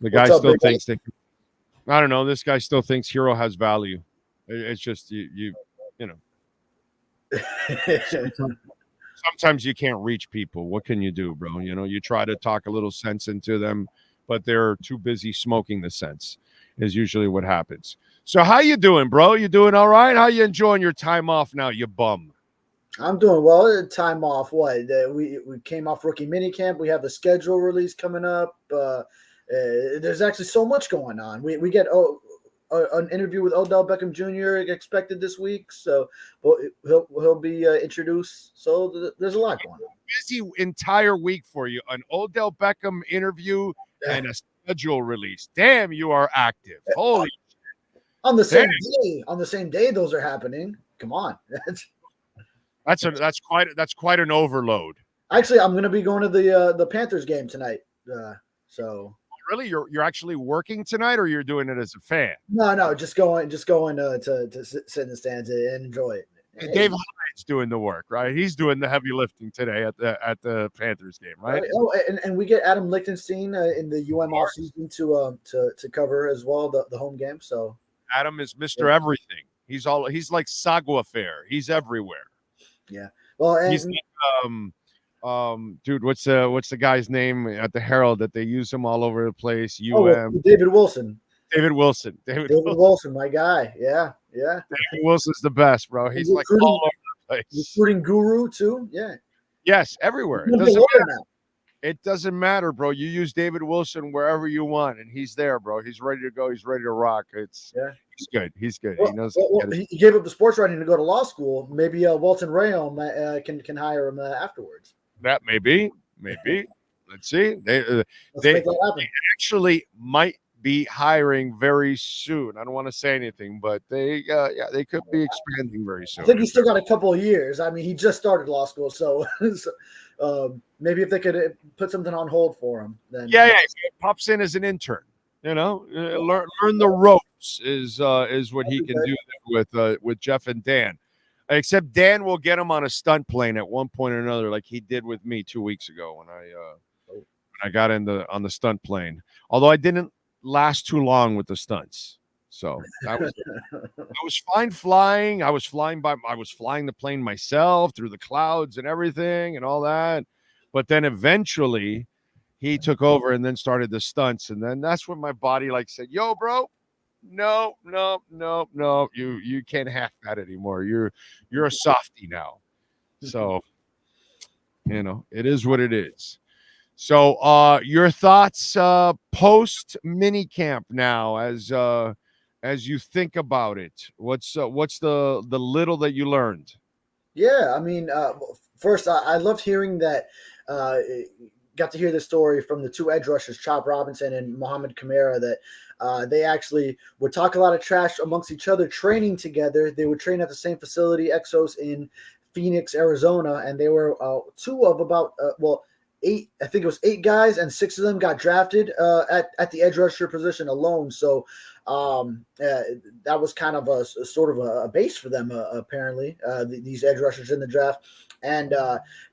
The guy still thinks that. I don't know. This guy still thinks Hero has value. It's just you know. Sometimes you can't reach people. What can you do, bro? You know, you try to talk a little sense into them, but they're too busy smoking the sense. Is usually what happens. So how you doing, bro? You doing all right? How you enjoying your time off now, you bum? I'm doing well. Time off. What? We came off rookie minicamp. We have the schedule release coming up. There's actually so much going on. We get an interview with Odell Beckham Jr. expected this week, so he'll be introduced. So there's a lot going on. Busy entire week for you. An Odell Beckham interview and a schedule release. Damn, you are active. Holy. On the same day. On the same day, those are happening. Come on. That's quite an overload. Actually, I'm going to be going to the Panthers game tonight. So really, you're actually working tonight, or you're doing it as a fan? No, just going to sit in the stands and enjoy it. And Dave Hyde's doing the work, right? He's doing the heavy lifting today at the Panthers game, right? Oh, and we get Adam Lichtenstein in the off season to cover as well the home game. So Adam is Mr. Everything. He's like Sagua Fair. He's everywhere. Yeah. Well, and he's dude, what's the guy's name at the Herald that they use him all over the place? David Wilson. David Wilson, my guy. Yeah. David Wilson's the best, bro. He's like all over the place. Recruiting guru too. Yeah. Yes, everywhere. It doesn't matter, bro. You use David Wilson wherever you want, and he's there, bro. He's ready to go. He's ready to rock. He's good. He's good. Well, he knows. He gave up the sports writing to go to law school. Maybe Welt Rheaume can hire him afterwards. That may be. Let's see. They actually might be hiring very soon. I don't want to say anything, but they could be expanding very soon. I think he's still got a couple of years. I mean, he just started law school, so maybe if they could put something on hold for him, then he pops in as an intern. You know, learn the ropes is what he can do with Jeff and Dan. Except Dan will get him on a stunt plane at one point or another, like he did with me 2 weeks ago when I got on the stunt plane. Although I didn't last too long with the stunts, so I was fine flying. I was flying the plane myself through the clouds and everything and all that. But then eventually he took over and then started the stunts, and then that's when my body said, "Yo, bro, no, you can't hack that anymore. You're a softie now." So it is what it is. So your thoughts post minicamp now as you think about it. What's the little that you learned? Yeah, I mean, first I loved hearing that. Got to hear the story from the two edge rushers, Chop Robinson and Mohamed Kamara, that they actually would talk a lot of trash amongst each other, training together. They would train at the same facility, Exos, in Phoenix, Arizona, and they were two of about 8. I think it was 8 guys, and 6 of them got drafted at the edge rusher position alone. So that was kind of a sort of a base for them, apparently, these edge rushers in the draft. And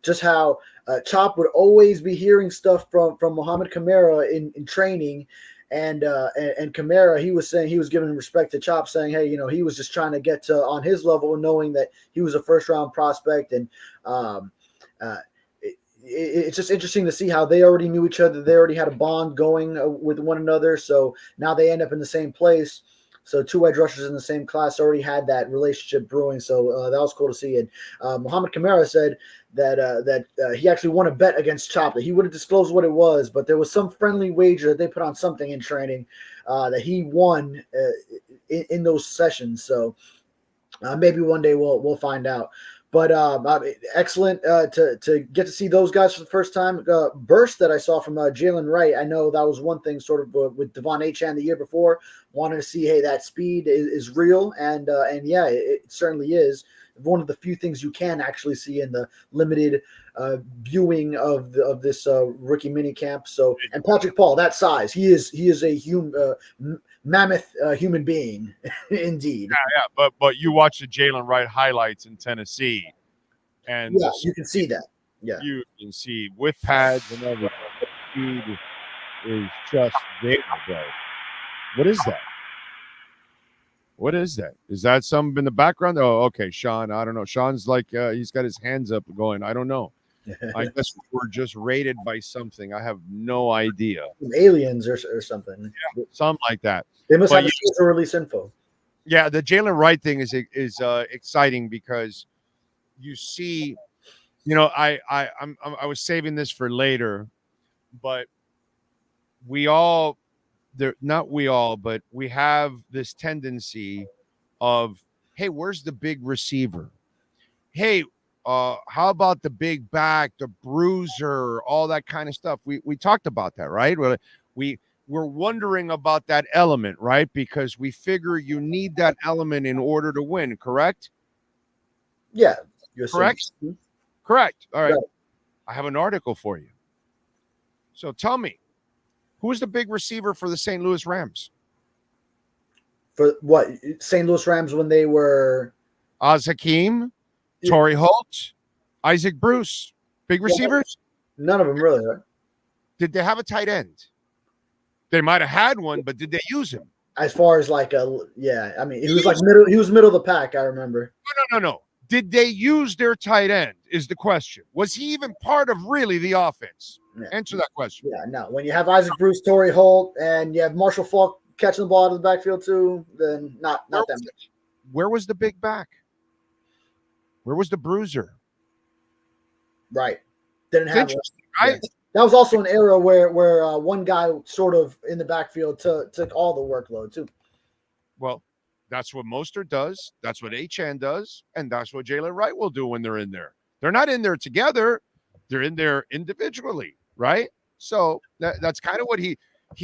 just how Chop would always be hearing stuff from Mohamed Kamara in training. And Kamara, he was saying he was giving respect to Chop, saying, hey, he was just trying to get to on his level, knowing that he was a first-round prospect. And it's just interesting to see how they already knew each other. They already had a bond going with one another. So now they end up in the same place. So 2 edge rushers in the same class already had that relationship brewing. So that was cool to see. And Mohamed Kamara said that he actually won a bet against Chop. That he wouldn't disclose what it was, but there was some friendly wager that they put on something in training that he won in those sessions. So maybe one day we'll find out. But excellent to get to see those guys for the first time. Burst that I saw from Jalen Wright. I know that was one thing sort of with Devon Achane the year before. Wanted to see, hey, that speed is real. And yeah, it certainly is. One of the few things you can actually see in the limited viewing of this rookie minicamp. So, and Patrick Paul, that size, he is a mammoth human being, indeed. Yeah. But you watch the Jalen Wright highlights in Tennessee, and yeah, you can see that. Yeah. You can see with pads and everything. Speed is just there, bro. What is that? What is that? Is that something in the background? Oh, okay, Sean. I don't know. Sean's like he's got his hands up going. I don't know. I guess we're just rated by something. I have no idea. Aliens or something. Yeah, something like that. They must But have a release info. Yeah, the Jalen Wright thing is exciting because you see, I was saving this for later, but we all there not we all, but we have this tendency of, hey, where's the big receiver? Hey, how about the big back, the bruiser, all that kind of stuff? We talked about that, right? We're wondering about that element, right? Because we figure you need that element in order to win, correct? Yeah. Correct? Correct. All right. Right. I have an article for you. So tell me, who is the big receiver for the St. Louis Rams? For what? St. Louis Rams when they were Hakeem, Torrey Holt, Isaac Bruce. Big receivers? None of them really, right? Did they have a tight end? They might have had one, but did they use him? As far as like I mean, he was like middle. He was middle of the pack. I remember. No. Did they use their tight end? Is the question. Was he even part of really the offense? Yeah. Answer that question. Yeah, no. When you have Isaac Bruce, Torrey Holt, and you have Marshall Faulk catching the ball out of the backfield too, then not that much. Where was the big back? Where was the bruiser? Right. Didn't have one. Right? Yeah. That was also an era where one guy sort of in the backfield took all the workload too. Well, that's what Mostert does. That's what Achane does. And that's what Jalen Wright will do when they're in there. They're not in there together. They're in there individually, right? So that's kind of what he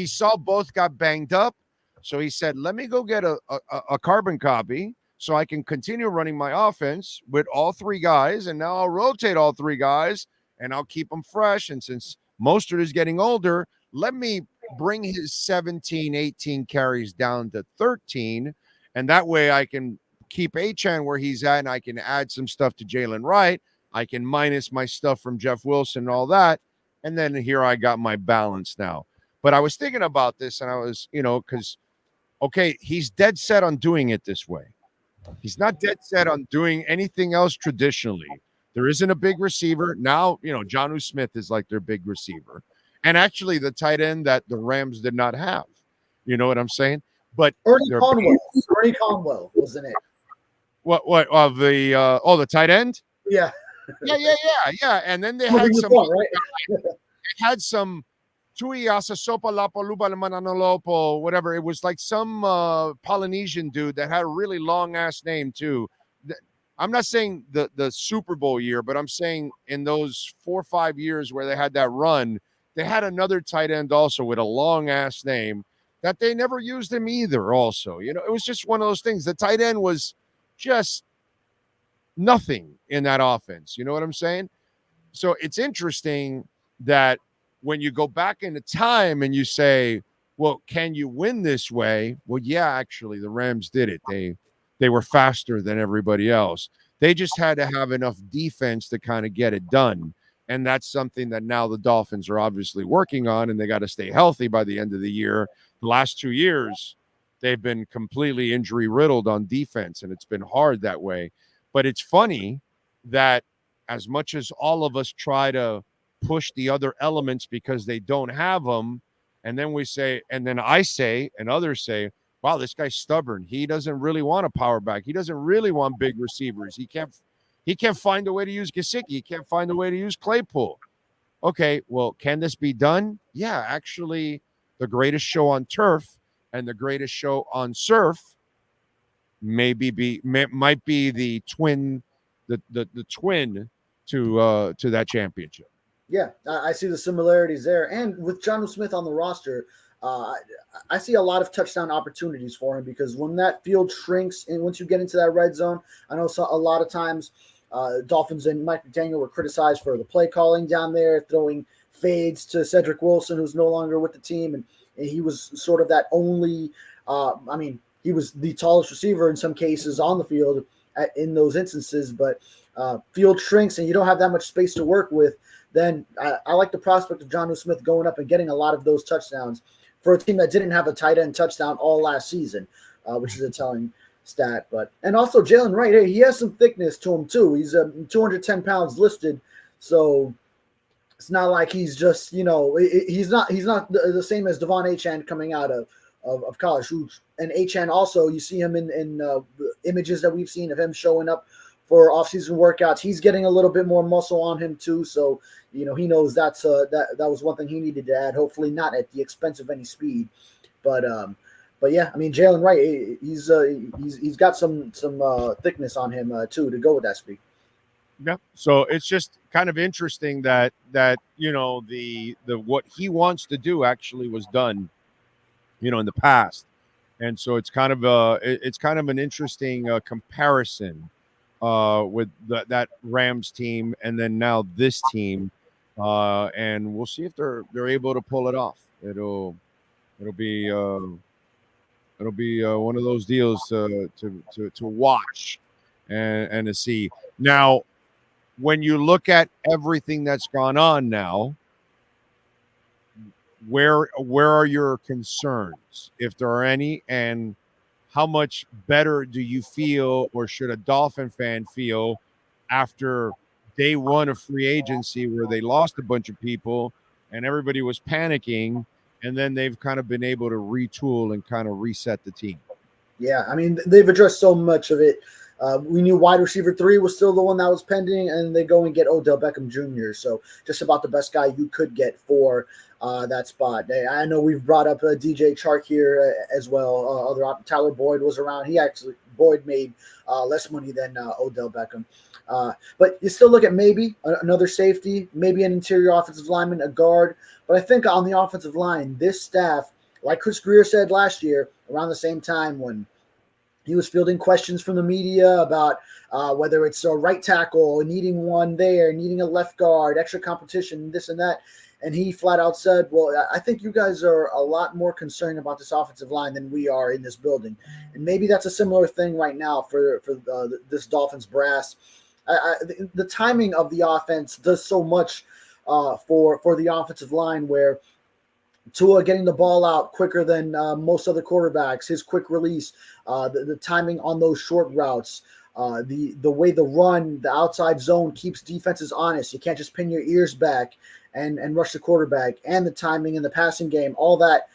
saw. Both got banged up. So he said, let me go get a carbon copy so I can continue running my offense with all three guys. And now I'll rotate all three guys and I'll keep them fresh. And since Mostert is getting older, let me bring his 17, 18 carries down to 13. And that way I can keep Achane where he's at and I can add some stuff to Jalen Wright. I can minus my stuff from Jeff Wilson and all that. And then here I got my balance now. But I was thinking about this and I was, because, okay, he's dead set on doing it this way. He's not dead set on doing anything else traditionally. There isn't a big receiver. Now, Jonnu Smith is like their big receiver. And actually the tight end that the Rams did not have. You know what I'm saying? But Ernie Conwell was the name. What of the tight end? Yeah. Yeah. And then they had some had some Tui Asasopa Lapoluba Mananalopo, whatever. It was like some Polynesian dude that had a really long ass name too. I'm not saying the Super Bowl year, but I'm saying in those 4 or 5 years where they had that run, they had another tight end also with a long ass name that they never used him either. Also, it was just one of those things. The tight end was just nothing in that offense. You know what I'm saying? So it's interesting that when you go back into time and you say, well, can you win this way? Well, yeah, actually, the Rams did it. They were faster than everybody else. They just had to have enough defense to kind of get it done. And that's something that now the Dolphins are obviously working on, and they got to stay healthy by the end of the year. The last 2 years, they've been completely injury riddled on defense, and it's been hard that way. But it's funny that as much as all of us try to push the other elements because they don't have them, and then we say, and then I say, and others say, wow, this guy's stubborn. He doesn't really want a power back. He doesn't really want big receivers. He can't find a way to use Gesicki. He can't find a way to use Claypool. Okay, well, can this be done? Yeah, actually, the greatest show on turf and the greatest show on surf might be the twin, the twin to that championship. Yeah, I see the similarities there. And with Jonnu Smith on the roster, I see a lot of touchdown opportunities for him because when that field shrinks and once you get into that red zone, I know a lot of times Dolphins and Mike McDaniel were criticized for the play calling down there, throwing fades to Cedric Wilson, who's no longer with the team. And he was sort of that only, he was the tallest receiver in some cases on the field in those instances. But field shrinks and you don't have that much space to work with, then I like the prospect of Jonnu Smith going up and getting a lot of those touchdowns for a team that didn't have a tight end touchdown all last season, which is a telling stat. And also Jalen Wright, hey, he has some thickness to him too. He's 210 pounds listed, so it's not like he's just, he's not the same as Devon Achane coming out of college. And Achane also, you see him in images that we've seen of him showing up for offseason workouts. He's getting a little bit more muscle on him too, so he knows that was one thing he needed to add. Hopefully not at the expense of any speed, but yeah, I mean Jalen Wright, he's got some thickness on him too to go with that speed. Yeah. So it's just kind of interesting that the what he wants to do actually was done, in the past, and so it's kind of an interesting comparison with that Rams team and then now this team, and we'll see if they're able to pull it off. It'll be one of those deals to watch and to see. Now, when you look at everything that's gone on now, where are your concerns, if there are any, and how much better do you feel, or should a Dolphin fan feel, after day one of free agency where they lost a bunch of people and everybody was panicking, and then they've kind of been able to retool and kind of reset the team? Yeah, I mean, they've addressed so much of it. We knew wide receiver 3 was still the one that was pending, and they go and get Odell Beckham Jr. So just about the best guy you could get for that spot. I know we've brought up DJ Chark here as well. Tyler Boyd was around. Boyd made less money than Odell Beckham. But you still look at maybe another safety, maybe an interior offensive lineman, a guard. But I think on the offensive line, this staff, like Chris Greer said last year, around the same time when he was fielding questions from the media about whether it's a right tackle, needing one there, needing a left guard, extra competition, this and that. And he flat out said, well, I think you guys are a lot more concerned about this offensive line than we are in this building. And maybe that's a similar thing right now for this Dolphins brass. The timing of the offense does so much for the offensive line, where Tua getting the ball out quicker than most other quarterbacks, his quick release, the timing on those short routes, the way the run, the outside zone keeps defenses honest. You can't just pin your ears back and rush the quarterback, and the timing in the passing game, all that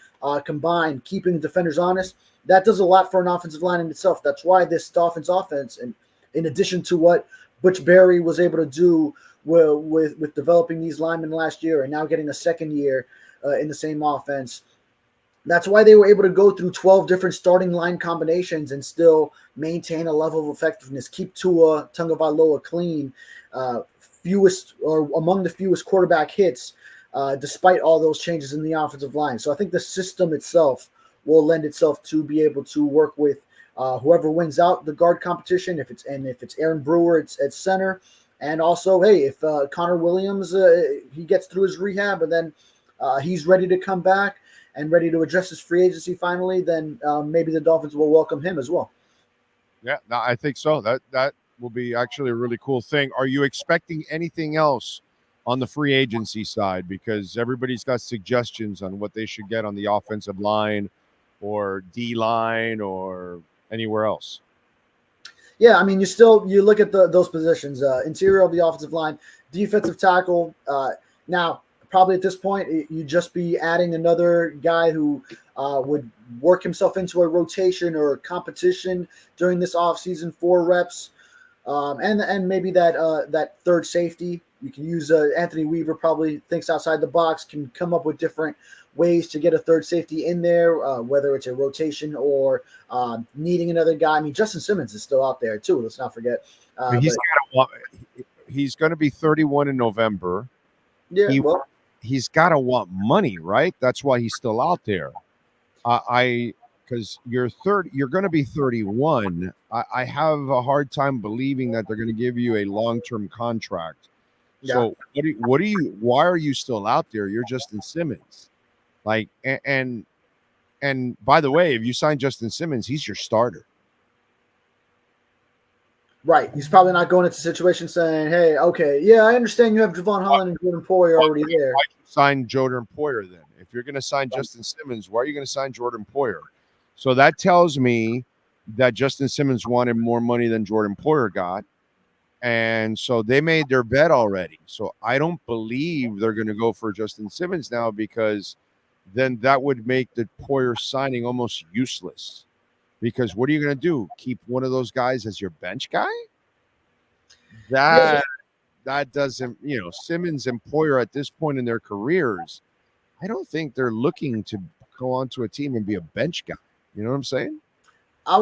combined, keeping defenders honest, that does a lot for an offensive line in itself. That's why this Dolphins offense, and in addition to what Butch Barry was able to do with developing these linemen last year and now getting a second year in the same offense, that's why they were able to go through 12 different starting line combinations and still maintain a level of effectiveness, keep Tua Tagovailoa clean, fewest or among the fewest quarterback hits, despite all those changes in the offensive line. So I think the system itself will lend itself to be able to work with whoever wins out the guard competition. If it's Aaron Brewer, it's at center, and also, hey, if Connor Williams he gets through his rehab and then he's ready to come back and ready to address his free agency finally, then maybe the Dolphins will welcome him as well. Yeah, no, I think so. That will be actually a really cool thing. Are you expecting anything else on the free agency side? Because everybody's got suggestions on what they should get on the offensive line or D line or anywhere else. Yeah, I mean, you look at those positions, interior of the offensive line, defensive tackle. Now, probably at this point, you'd just be adding another guy who would work himself into a rotation or competition during this offseason, 4 reps. And maybe that third safety. You can use Anthony Weaver, probably thinks outside the box, can come up with different ways to get a third safety in there, whether it's a rotation or needing another guy. I mean, Justin Simmons is still out there too. Let's not forget. He's going to be 31 in November. Yeah, he's got to want money, right? That's why he's still out there. Because you're going to be 31. I have a hard time believing that they're going to give you a long-term contract. Yeah. So why are you still out there? You're Justin Simmons. Like, and by the way, if you sign Justin Simmons, he's your starter. Right. He's probably not going into a situation saying, "Hey, okay, yeah, I understand you have Javon Holland and Jordan Poyer already there." Why sign Jordan Poyer then? If you're going to sign Justin Simmons, why are you going to sign Jordan Poyer? So that tells me that Justin Simmons wanted more money than Jordan Poyer got. And so they made their bet already. So I don't believe they're going to go for Justin Simmons now, because then that would make the Poyer signing almost useless. Because what are you going to do? Keep one of those guys as your bench guy? Yeah. That doesn't, Simmons and Poyer at this point in their careers, I don't think they're looking to go onto a team and be a bench guy. You know what I'm saying? I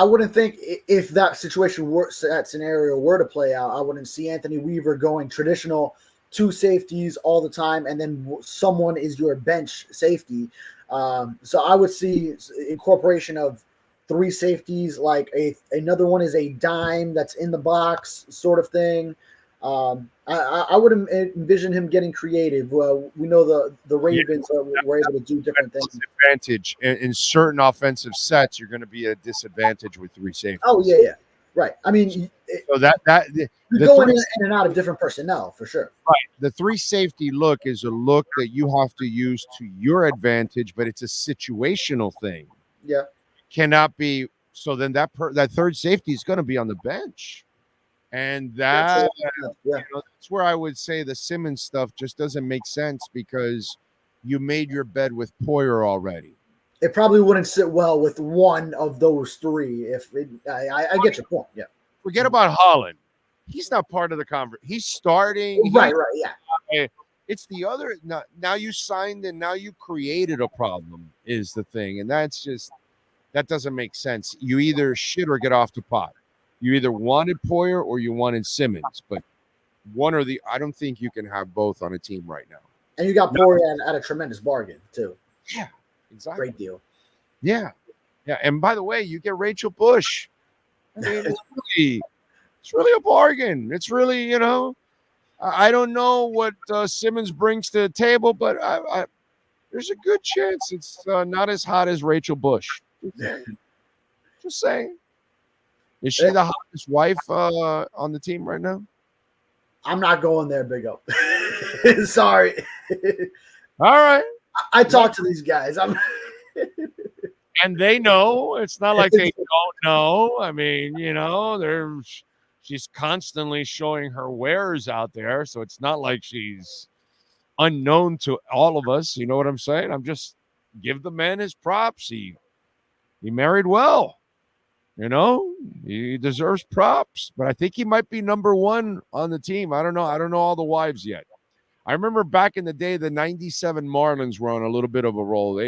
wouldn't think if that that scenario were to play out, I wouldn't see Anthony Weaver going traditional two safeties all the time, and then someone is your bench safety. So I would see incorporation of three safeties, like another one is a dime that's in the box sort of thing. I would envision him getting creative. Well, we know the Ravens were able to do different things. Disadvantage in certain offensive sets, you're going to be at a disadvantage with three safeties. Oh yeah, right. I mean, so you're going in and out of different personnel for sure. Right. The three safety look is a look that you have to use to your advantage, but it's a situational thing. Yeah. Cannot be. So then that third safety is going to be on the bench. And that's where I would say the Simmons stuff just doesn't make sense, because you made your bed with Poyer already. It probably wouldn't sit well with one of those three. I get your point. Yeah. Forget about Holland. He's not part of the conversation. He's starting. Right. Yeah. It's the other. Now you signed and now you created a problem is the thing. And that doesn't make sense. You either shit or get off the pot. You either wanted Poyer or you wanted Simmons, but one or the, I don't think you can have both on a team right now. And you got Poyer at a tremendous bargain too. Yeah, exactly. Great deal. Yeah. And by the way, you get Rachel Bush. I mean, it's really a bargain. It's really, I don't know what Simmons brings to the table, but there's a good chance it's not as hot as Rachel Bush. Just saying. Is she the hottest wife on the team right now? I'm not going there, Big O. Sorry. All right. I talk to these guys. And they know. It's not like they don't know. I mean, she's constantly showing her wares out there, so it's not like she's unknown to all of us. You know what I'm saying? I'm just give the man his props. He married well. He deserves props, but I think he might be number one on the team. I don't know. I don't know all the wives yet. I remember back in the day, the 97 Marlins were on a little bit of a roll.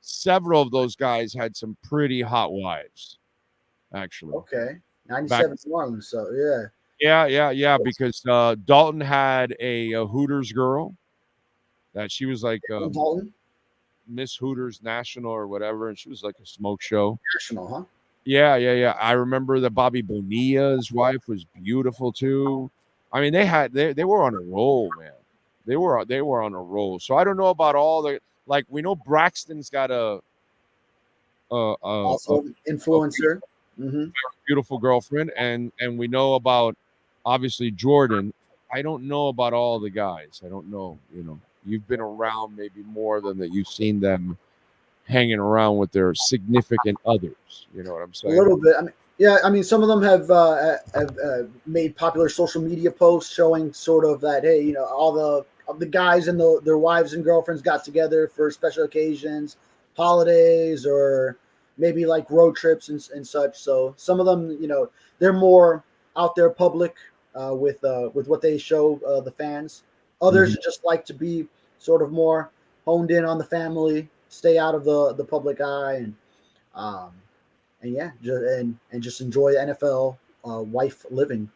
Several of those guys had some pretty hot wives, actually. Okay. 97 Marlins, so yeah. Yeah, because Dalton had a Hooters girl that she was like Dalton? Miss Hooters National or whatever, and she was like a smoke show. National, huh? Yeah. I remember that Bobby Bonilla's wife was beautiful too. I mean, they were on a roll, man. They were on a roll. So I don't know about all the, like, we know Braxton's got also influencer, beautiful girlfriend, and we know about obviously Jordan. I don't know about all the guys. I don't know. You've been around maybe more than that. You've seen them hanging around with their significant others. You know what I'm saying? A little bit. I mean, some of them have made popular social media posts showing sort of that, hey, all the guys and their wives and girlfriends got together for special occasions, holidays, or maybe like road trips and such. So some of them, they're more out there public with what they show the fans. Others just like to be sort of more honed in on the family, stay out of the public eye, and just enjoy NFL wife living.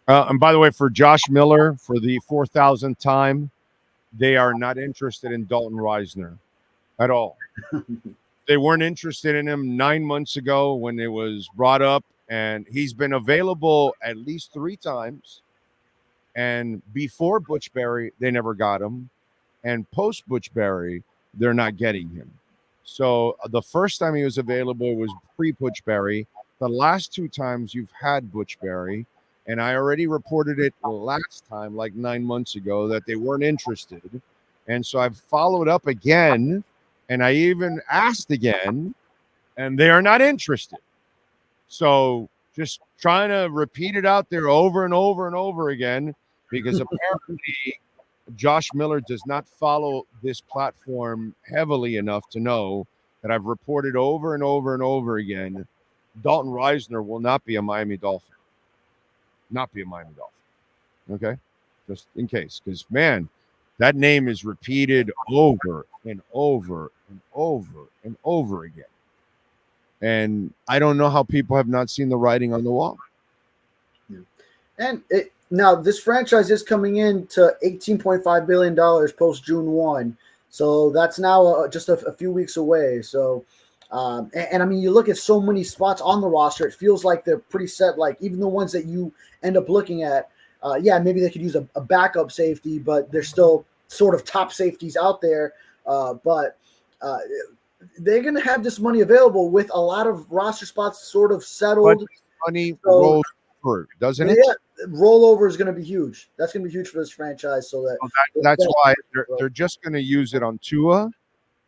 And by the way, for Josh Miller, for the 4,000th time, they are not interested in Dalton Reisner at all. They weren't interested in him 9 months ago when it was brought up, and he's been available at least 3 times. And before Butchberry, they never got him. And post Butchberry, they're not getting him. So the first time he was available was pre-Butchberry. the last 2 times you've had Butchberry, and I already reported it last time, like 9 months ago, that they weren't interested. And so I've followed up again, and I even asked again, and they are not interested. So just trying to repeat it out there over and over and over again, because apparently Josh Miller does not follow this platform heavily enough to know that I've reported over and over and over again. Dalton Reisner will not be a Miami Dolphin. Not be a Miami Dolphin. Okay? Just in case. Because, man, that name is repeated over and over and over and over again. And I don't know how people have not seen the writing on the wall. And now this franchise is coming in to $18.5 billion post June 1. So that's now just a few weeks away. So, and I mean, you look at so many spots on the roster, it feels like they're pretty set. Like even the ones that you end up looking at, maybe they could use a backup safety, but they're still sort of top safeties out there. But they're going to have this money available with a lot of roster spots sort of settled. But money rolls over, doesn't it? Yeah, rollover is going to be huge. That's going to be huge for this franchise. So that's why they're just going to use it on Tua,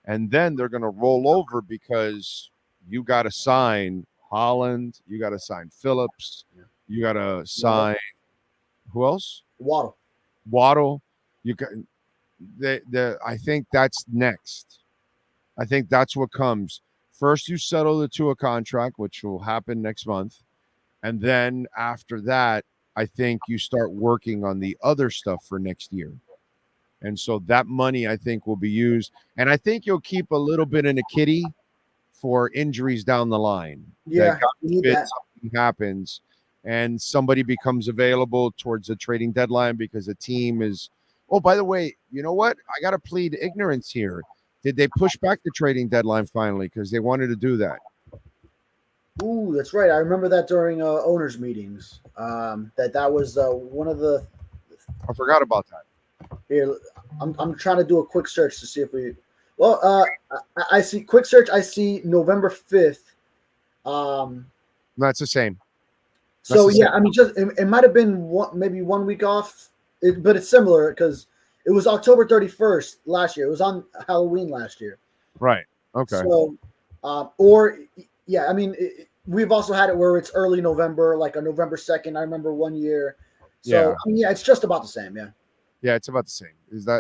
and then they're going to roll over because you got to sign Holland, you got to sign Phillips, you got to sign who else? Waddle. You got I think that's next. I think that's what comes. First, you settle the Tua contract, which will happen next month. And then after that, I think you start working on the other stuff for next year. And so that money, I think, will be used. And I think you'll keep a little bit in a kitty for injuries down the line. Yeah, that something happens and somebody becomes available towards the trading deadline because a team is – oh, by the way, you know what? I got to plead ignorance here. Did they push back the trading deadline finally because they wanted to do that? Ooh, that's right. I remember that during owners' meetings. That was one of the. I forgot about that. Here, I'm trying to do a quick search to see if we. Well, I see quick search. I see November 5th. That's the same. So yeah, I mean, just it might have been maybe 1 week off, but it's similar because it was October 31st last year. It was on Halloween last year. Right. Okay. So, I mean, we've also had it where it's early November, like a November 2nd. I remember 1 year. So, I mean, it's just about the same. Yeah. Yeah, it's about the same.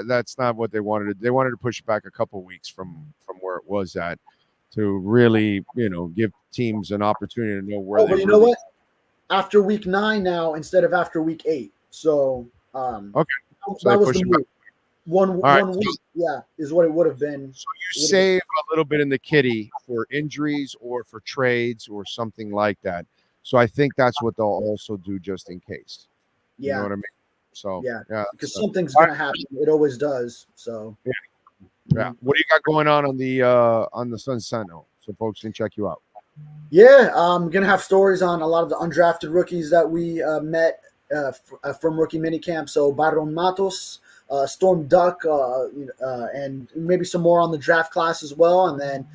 That's not what they wanted to do. They wanted to push it back a couple weeks from where it was at to really, give teams an opportunity to know where but you know what? After week 9 now instead of after week 8. So, okay. So that was the move. One week, is what it would have been. So you save a little bit in the kitty for injuries or for trades or something like that. So I think that's what they'll also do just in case. Yeah. You know what I mean? So because something's going to happen. It always does. So yeah. What do you got going on the Sun Sentinel so folks can check you out? Yeah, I'm going to have stories on a lot of the undrafted rookies that we met from rookie minicamp. So Baron Matos, Storm Duck, and maybe some more on the draft class as well. And then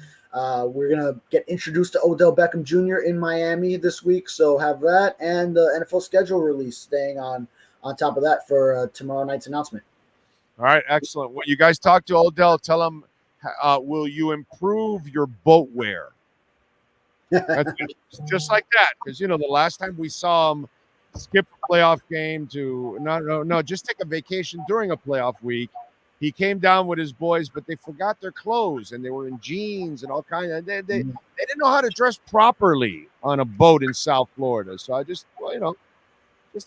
we're going to get introduced to Odell Beckham Jr. in Miami this week. So have that and the NFL schedule release staying on top of that for tomorrow night's announcement. All right, excellent. When you guys talk to Odell, tell him, will you improve your boat wear? Just like that. Because, the last time we saw him skip a playoff game to just take a vacation during a playoff week. He came down with his boys, but they forgot their clothes and they were in jeans and all kinds of. They didn't know how to dress properly on a boat in South Florida. So I just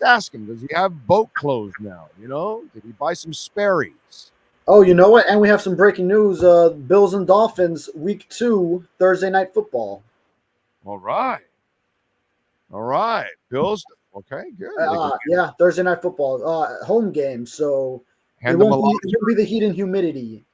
ask him, does he have boat clothes now? Did he buy some Sperry's? Oh, you know what? And we have some breaking news. Bills and Dolphins, week 2, Thursday night football. All right. Bills. Okay, good. Thursday night football, home game. So it won't be the heat and humidity.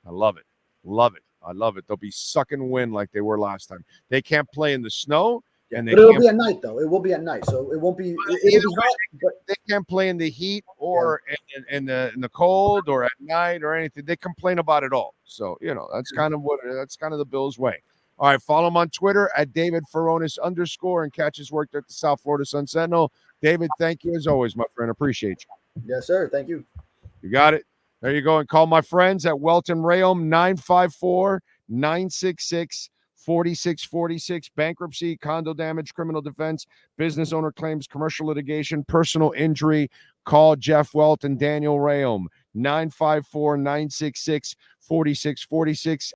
I love it. They'll be sucking wind like they were last time. They can't play in the snow. But it'll be at night, though. It will be at night, so it won't be. It'll be hot, but they can't play in the heat or in the cold or at night or anything. They complain about it all. So that's kind of the Bills' way. All right, follow him on Twitter at David Furones _ and catch his work at the South Florida Sun Sentinel. David, thank you as always, my friend. Appreciate you. Yes, sir. Thank you. You got it. There you go. And call my friends at Welt Rheaume 954-966-4646. Bankruptcy, condo damage, criminal defense, business owner claims, commercial litigation, personal injury. Call Jeff Welt and Daniel Rheaume 954-966-4646.